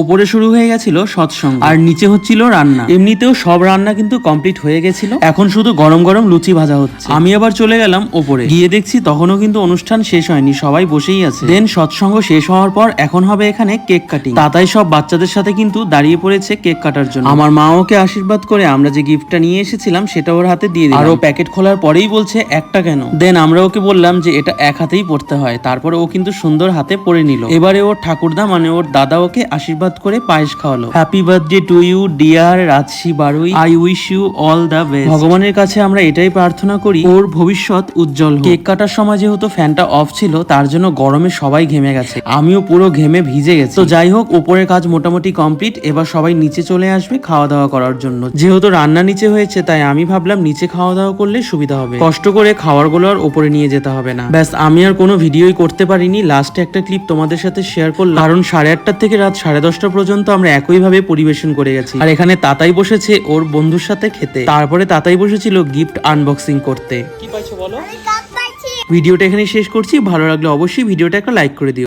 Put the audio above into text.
ওপরে শুরু হয়ে গেছিল সৎসঙ্গ আর নিচে হচ্ছিল রান্না। এমনিতেও সব রান্না কিন্তু কমপ্লিট হয়ে গেছিল, এখন শুধু গরম গরম লুচি ভাজা হচ্ছে। আমি আবার চলে গেলাম ওপরে, গিয়ে দেখছি তখনও কিন্তু অনুষ্ঠান শেষ হয়নি, সবাই বসেই আছে। দেন সৎসঙ্গ শেষ হওয়ার পর এখন হবে এখানে কেক কাটিং। তাতাই সব বাচ্চাদের সাথে কিন্তু দাঁড়িয়ে পড়েছে কেক কাটার জন্য। আমার মা ওকে আশীর্বাদ করে আমরা যে গিফটটা নিয়ে এসেছিলাম সেটা ওর হাতে দিয়ে দিলাম। আর ও প্যাকেট খোলার পরেই বলছে একটা কেন। দেন আমরা ওকে বললাম যে এটা এক হাতেই পড়তে হয়, তারপরে ও কিন্তু সুন্দর হাতে পড়ে নিল। এবারে ওর ঠাকুরদা মানে ওর দাদা ওকে আশীর্বাদ করে পায়েস খাওয়ালো। Happy birthday to you dear Rajshi Barui, I wish you all the best. ভগবানের কাছে আমরা এটাই প্রার্থনা করি ওর ভবিষ্যৎ উজ্জ্বল হোক। কেক কাটার সময় যেহেতু ফ্যানটা অফ ছিল তার জন্য গরমে সবাই ঘেমে গেছে, আমিও পুরো ঘেমে ভিজে গেছি। তো যাই হোক, উপরের কাজ মোটামুটি কমপ্লিট, এবার সবাই নিচে চলে আসবে খাওয়া দাওয়া করার জন্য। যেহেতু রান্না নিচে হয়েছে তাই আমি ভাবলাম নিচে খাওয়া দাওয়া করলে সুবিধা হবে, কষ্ট করে খাওয়ার গুলো আর উপরে নিয়ে যেতে হবে না। ব্যাস, আমি আর কোনো ভিডিওই করতে পারিনি, লাস্টে একটা ক্লিপ তোমাদের সাথে শেয়ার করলাম, কারণ 8:30 থেকে রাত 10:30 পর্যন্ত আমরা একইভাবে পরিবেশন করে গেছি। আর এখানে তাতাই বসেছে ওর বন্ধুর সাথে খেতে, তারপরে তাতাই বসেছিল গিফট আনবক্সিং করতে। কি পাইছো বলো? ভিডিওটা এখানে শেষ করছি, ভালো লাগলে অবশ্যই ভিডিওটা একটা লাইক করে দিও।